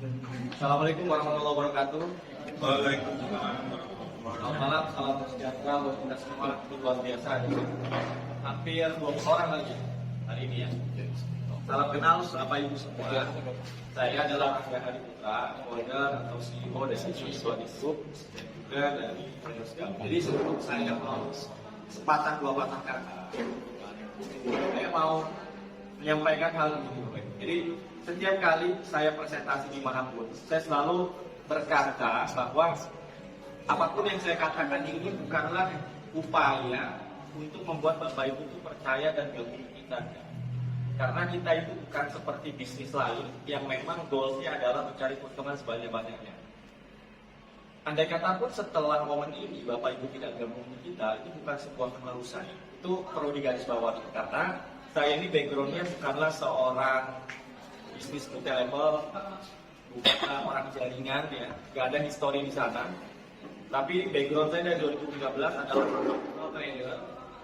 Assalamualaikum warahmatullahi wabarakatuh. Waalaikumsalam. Selamat malam, salam sejahtera buat kita semua. Itu luar biasa. Hampir 20 orang lagi hari ini ya. Salam kenal Bapak Ibu semua. Saya adalah Angga Hadi Putra, founder atau CEO dari Siswa Group dan juga dari Traders Group. Jadi sebelum saya mau sepatah dua patah kata, saya mau menyampaikan hal ini. Jadi setiap kali saya presentasi dimanapun, saya selalu berkata bahwa apapun yang saya katakan ini bukanlah upaya untuk membuat Bapak Ibu itu percaya dan gabung kita. Karena kita itu bukan seperti bisnis lain yang memang goalsnya adalah mencari keuntungan sebanyak-banyaknya. Andai kata pun setelah momen ini Bapak Ibu tidak gabung di kita, itu bukan sebuah keharusan. Itu perlu digarisbawahi karena saya ini backgroundnya bukanlah seorang bisnis multi level, bukan orang jaringan ya, nggak ada histori di sana. Tapi background saya dari 2013 adalah professional trader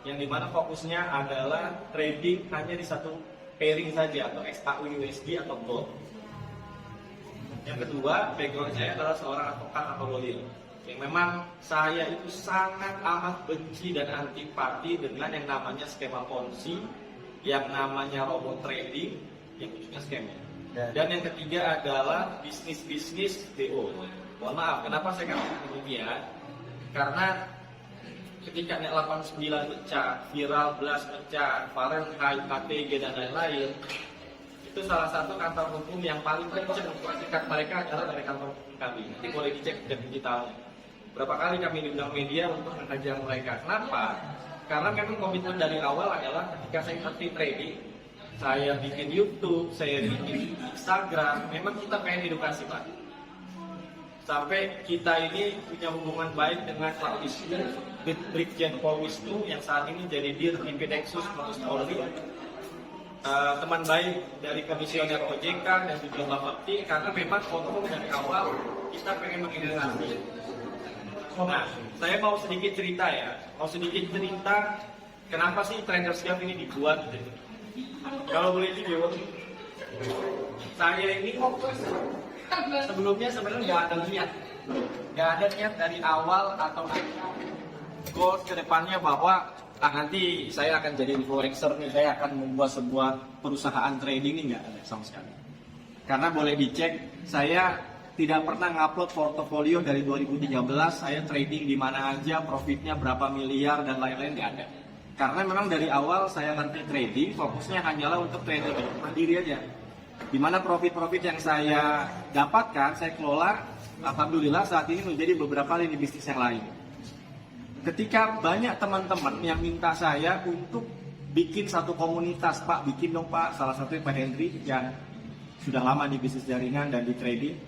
yang dimana fokusnya adalah trading hanya di satu pairing saja atau XAU USD atau gold. Yang kedua, background saya adalah seorang advokat atau lawyer yang memang saya itu sangat amat benci dan antipati dengan yang namanya skema ponzi, yang namanya robot trading, yang ujungnya scam. Dan yang ketiga adalah bisnis DO. Mohon maaf, kenapa saya katakan demikian? Karena ketika net 89 pecah, viral blast pecah, Fahrenheit, KTG dan lain-lain, itu salah satu kantor hukum yang paling kencang untuk tingkat mereka adalah dari kantor hukum kami. Nanti boleh dicek di digitalnya. Berapa kali kami diundang media untuk menghajar mereka. Kenapa? Karena memang komitmen dari awal adalah ketika saya ngerti trading, saya bikin YouTube, saya bikin Instagram, memang kita pengen edukasi Pak. Sampai kita ini punya hubungan baik dengan Pak Wisnu, Brigjen Pol Wisnu yang saat ini jadi Dir Impidexus Mabes Polri, teman baik dari Komisioner OJK dan juga Bapak T, karena memang fokus dari awal kita pengen mengedukasi. Nah, saya mau sedikit cerita ya, kenapa sih Traders Group ini dibuat gitu. Kalau boleh jujur, saya ini sebelumnya sebenarnya nggak ada niat dari awal atau goals ke depannya bahwa nanti saya akan jadi influencer nih, saya akan membuat sebuah perusahaan trading ini, nggak ada sama sekali. Karena boleh dicek, saya tidak pernah ngupload portofolio dari 2013, saya trading di mana aja, profitnya berapa miliar dan lain-lain nggak ada. Karena memang dari awal saya ngerti trading, fokusnya hanyalah untuk trader mandiri aja. Dimana profit-profit yang saya dapatkan, saya kelola, alhamdulillah saat ini menjadi beberapa lini bisnis yang lain. Ketika banyak teman-teman yang minta saya untuk bikin satu komunitas, Pak, bikin dong Pak, salah satunya Pak Hendri yang sudah lama di bisnis jaringan dan di trading.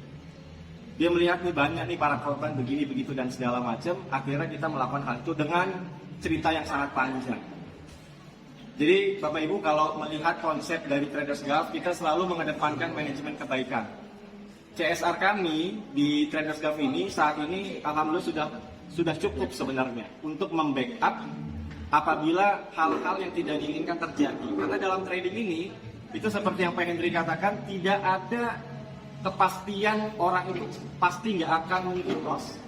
Dia melihat nih banyak nih para korban begini, begitu dan segala macam, akhirnya kita melakukan hal itu dengan cerita yang sangat panjang. Jadi Bapak Ibu kalau melihat konsep dari Traders Group, kita selalu mengedepankan manajemen kebaikan. CSR kami di Traders Group ini saat ini alhamdulillah sudah cukup sebenarnya untuk membackup apabila hal-hal yang tidak diinginkan terjadi. Karena dalam trading ini itu seperti yang Pak Hendri katakan, tidak ada kepastian orang itu pasti nggak akan mungkin loss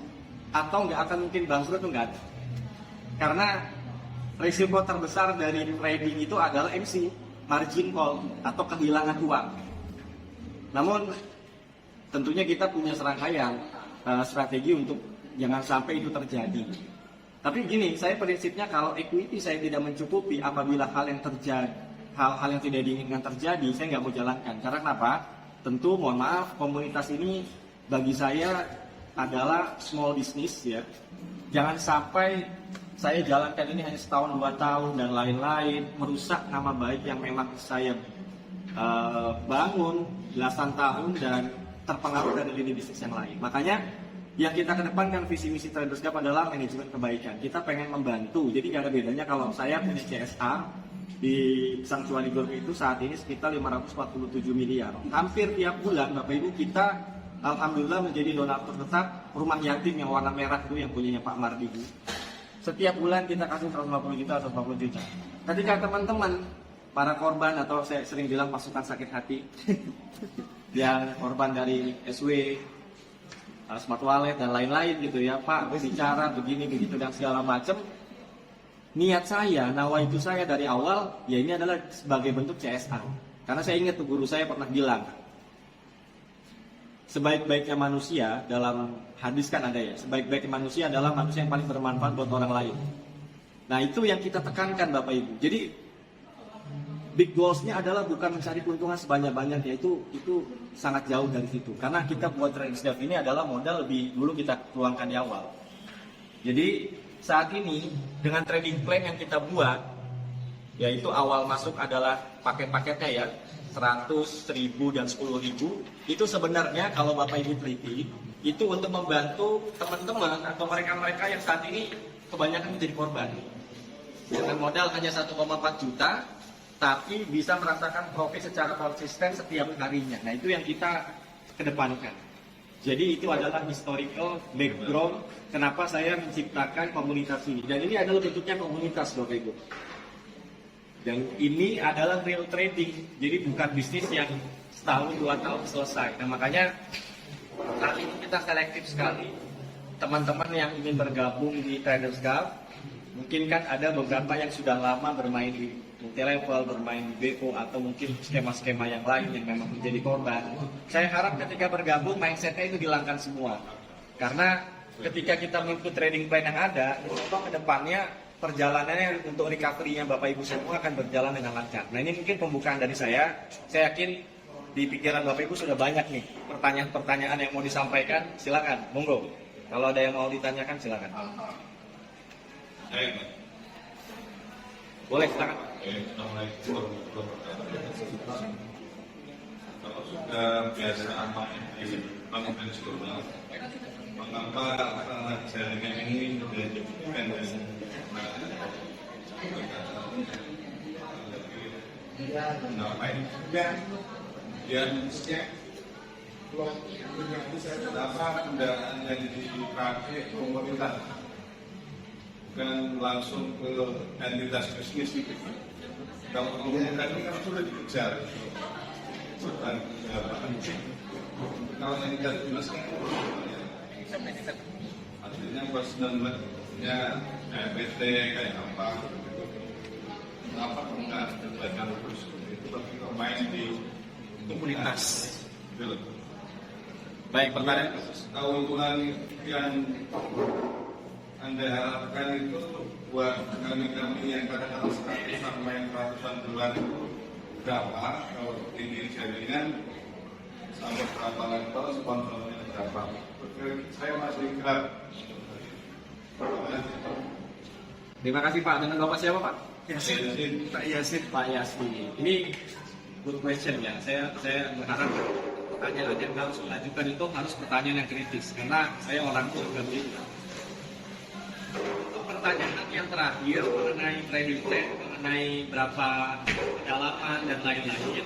atau nggak akan mungkin bangkrut, itu nggak ada. Karena risiko terbesar dari trading itu adalah MC, margin call atau kehilangan uang. Namun tentunya kita punya serangkaian strategi untuk jangan sampai itu terjadi. Tapi gini, saya prinsipnya kalau equity saya tidak mencukupi apabila hal yang tidak diinginkan terjadi, saya nggak mau jalankan. Karena kenapa? Tentu mohon maaf, komunitas ini bagi saya adalah small business ya. Jangan sampai saya jalankan ini hanya setahun, 2 tahun dan lain-lain, merusak nama baik yang memang saya bangun belasan tahun dan terpengaruh dari lini bisnis yang lain. Makanya yang kita kedepankan visi misi Traders Group adalah manajemen kebaikan. Kita pengen membantu. Jadi nggak ada bedanya kalau saya punya CSR di Sanctuary Group itu saat ini sekitar 547 miliar. Hampir tiap bulan Bapak Ibu kita alhamdulillah menjadi donatur tetap rumah yatim yang warna merah itu yang punyanya Pak Mardi. Setiap bulan kita kasih 150 juta atau 150 juta. Ketika teman-teman para korban atau saya sering bilang pasukan sakit hati dia korban dari SW, smart wallet dan lain-lain gitu ya, Pak gue bicara begini begitu dan segala macam. Niat saya, nawaitu saya dari awal ya ini adalah sebagai bentuk CSR. Karena saya ingat tuh guru saya pernah bilang, sebaik-baiknya manusia dalam hadis kan ada ya, sebaik-baiknya manusia adalah manusia yang paling bermanfaat buat orang lain. Nah itu yang kita tekankan Bapak Ibu. Jadi big goals-nya adalah bukan mencari keuntungan sebanyak-banyaknya, itu sangat jauh dari situ. Karena kita buat trading dev ini adalah modal lebih dulu kita tuangkan di awal. Jadi saat ini dengan trading plan yang kita buat, yaitu awal masuk adalah paket-paketnya ya, 100, 1000 dan 10.000. Itu sebenarnya kalau Bapak Ibu teliti, itu untuk membantu teman-teman atau mereka-mereka yang saat ini kebanyakan menjadi korban. Dengan modal hanya 1,4 juta, tapi bisa merasakan profit secara konsisten setiap harinya. Nah itu yang kita kedepankan. Jadi itu adalah historical background kenapa saya menciptakan komunitas ini. Dan ini adalah bentuknya komunitas Bapak Ibu. Dan ini adalah real trading, jadi bukan bisnis yang setahun 2 tahun selesai. Nah makanya kali ini kita selektif sekali. Teman-teman yang ingin bergabung di Traders Gulf, mungkin kan ada beberapa yang sudah lama bermain di multi-level, bermain di BO, atau mungkin skema-skema yang lain yang memang menjadi korban. Saya harap ketika bergabung, mindset-nya itu dihilangkan semua. Karena ketika kita mengikuti trading plan yang ada, insya ke depannya perjalanannya untuk recovery-nya Bapak Ibu semua akan berjalan dengan lancar. Nah ini mungkin pembukaan dari saya yakin di pikiran Bapak Ibu sudah banyak nih pertanyaan-pertanyaan yang mau disampaikan, silakan, monggo. Kalau ada yang mau ditanyakan silakan. Boleh, silakan. Assalamualaikum warahmatullahi wabarakatuh. Kalau sudah biasa main di bank nasional, mengapa jaringan ini menjadi independen? Ngapain? Dan kenapa tidak hanya dipakai komunitas, bukan langsung ke entitas bisnis gitu. Kalau komunitas ini kan sudah dikejar, bukan kalau entitas bisnis kan artinya personalnya PT kayak apa? Kenapa enggak terbaca terus itu tapi main di Komunitas. Betul. Baik, pertanyaan. Keuntungan yang Anda harapkan itu buat kami yang kadang-kadang ratusan main ratusan bulan itu berapa? Kalau ini jaringan sampai berapa level, sponsornya berapa? Saya masih kerap. Terima kasih Pak. Dengan Bapak siapa Pak? Yasin. Pak Yasin. Pak Yasin. Ini good question ya. Saya berharap pertanyaan yang harus dilanjutkan itu harus pertanyaan yang kritis karena saya orang tua juga begitu. Untuk pertanyaan yang terakhir mengenai trading plan, mengenai berapa kedalaman dan lain-lain,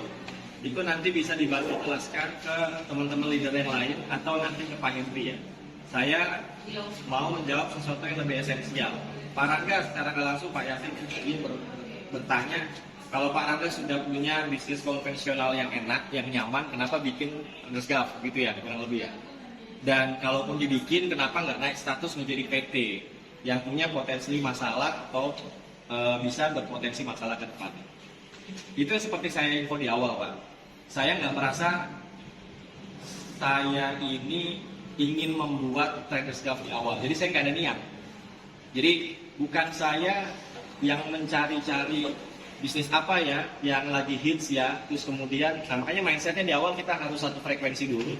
itu nanti bisa dibantu jelaskan ke teman-teman leader yang lain atau nanti ke Pak Henry ya. Saya mau menjawab sesuatu yang lebih esensial. Pak Rangga secara nggak langsung Pak Yasin ingin bertanya, kalau Pak Rangga sudah punya bisnis konvensional yang enak, yang nyaman, kenapa bikin Traders Gulf gitu ya, kurang lebih ya. Dan kalaupun dibikin, kenapa nggak naik status menjadi PT yang punya potensi masalah atau bisa berpotensi masalah ke depan. Itu seperti saya info di awal Pak. Saya nggak merasa saya ini ingin membuat Traders Gulf di awal. Jadi saya nggak ada niat. Jadi bukan saya yang mencari-cari bisnis apa ya yang lagi hits ya, terus kemudian makanya mindsetnya di awal kita harus satu frekuensi dulu.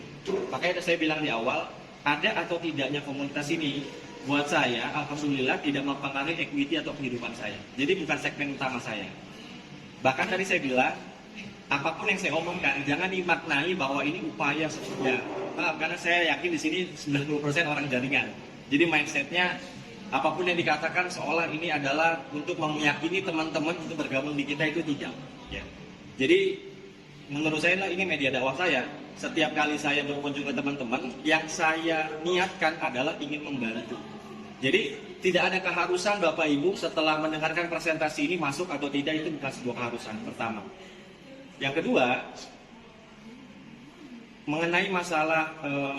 Makanya saya bilang di awal, ada atau tidaknya komunitas ini buat saya alhamdulillah tidak mempengaruhi equity atau kehidupan saya. Jadi bukan segmen utama saya. Bahkan tadi saya bilang, apapun yang saya omongkan jangan dimaknai bahwa ini upaya sesudah. Karena saya yakin di sini 90% orang jaringan. Jadi mindsetnya apapun yang dikatakan seolah ini adalah untuk meyakini teman-teman untuk bergabung di kita, itu tidak. Ya. Jadi menurut saya ini media dakwah saya. Setiap kali saya berkunjung ke teman-teman, yang saya niatkan adalah ingin membantu. Jadi tidak ada keharusan Bapak Ibu setelah mendengarkan presentasi ini masuk atau tidak, itu bukan sebuah keharusan pertama. Yang kedua, mengenai masalah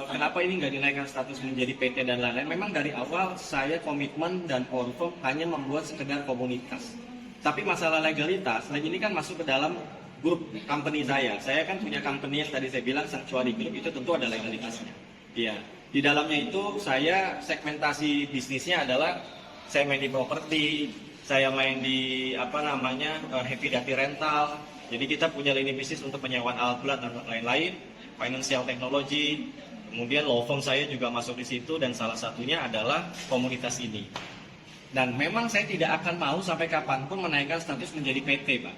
kenapa ini nggak dinaikkan status menjadi PT dan lain-lain, memang dari awal saya komitmen dan confirm hanya membuat sekedar komunitas. Tapi masalah legalitas, nah ini kan masuk ke dalam grup company saya. Saya kan punya company yang tadi saya bilang Sanctuary Group, itu tentu ada legalitasnya. Iya, di dalamnya itu saya segmentasi bisnisnya adalah saya main di properti, saya main di heavy duty rental. Jadi kita punya lini bisnis untuk penyewaan alat berat dan lain-lain, financial technology, kemudian law firm saya juga masuk di situ dan salah satunya adalah komunitas ini. Dan memang saya tidak akan mau sampai kapanpun menaikkan status menjadi PT, Pak.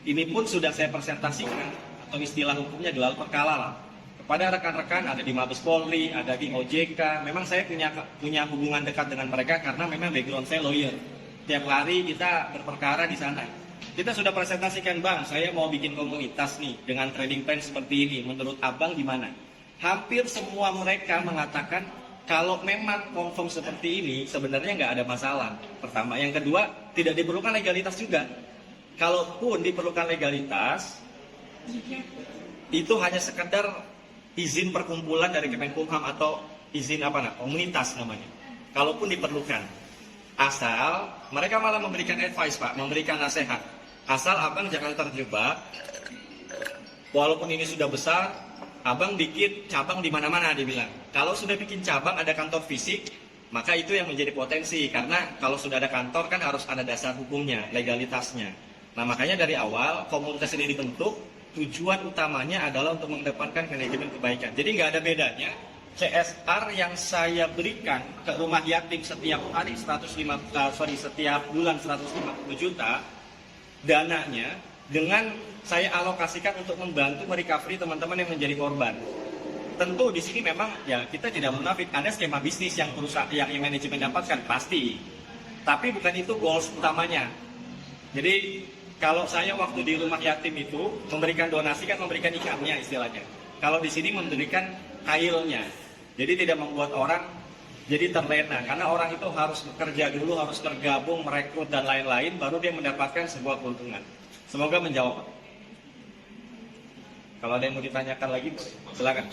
Ini pun sudah saya presentasikan atau istilah hukumnya gelar perkara lah. Kepada rekan-rekan ada di Mabes Polri, ada di OJK. Memang saya punya hubungan dekat dengan mereka karena memang background saya lawyer. Tiap hari kita berperkara di sana. Kita sudah presentasikan, Bang, saya mau bikin komunitas nih dengan trading plan seperti ini. Menurut Abang gimana? Hampir semua mereka mengatakan kalau memang confirm seperti ini sebenarnya nggak ada masalah. Pertama, yang kedua tidak diperlukan legalitas juga. Kalaupun diperlukan legalitas, itu hanya sekedar izin perkumpulan dari Kemenkumham atau izin komunitas namanya. Kalaupun diperlukan, asal mereka malah memberikan advice, Pak, memberikan nasihat. Asal Abang jangan terjebak, walaupun ini sudah besar, Abang bikin cabang di mana-mana, dia bilang. Kalau sudah bikin cabang ada kantor fisik, maka itu yang menjadi potensi. Karena kalau sudah ada kantor kan harus ada dasar hukumnya, legalitasnya. Nah makanya dari awal komunitas ini dibentuk, tujuan utamanya adalah untuk mengedepankan manajemen kebaikan. Jadi nggak ada bedanya CSR yang saya berikan ke rumah yatim setiap hari setiap bulan 150 juta dananya dengan saya alokasikan untuk membantu merecovery teman-teman yang menjadi korban. Tentu di sini memang ya kita tidak munafik, ada skema bisnis yang perusahaan yang manajemen dapatkan pasti. Tapi bukan itu goals utamanya. Jadi kalau saya waktu di rumah yatim itu memberikan donasi kan memberikan ikannya istilahnya. Kalau di sini memberikan kailnya. Jadi tidak membuat orang jadi terlena. Karena orang itu harus bekerja dulu, harus tergabung, merekrut dan lain-lain, baru dia mendapatkan sebuah keuntungan. Semoga menjawab. Kalau ada yang mau ditanyakan lagi, silakan.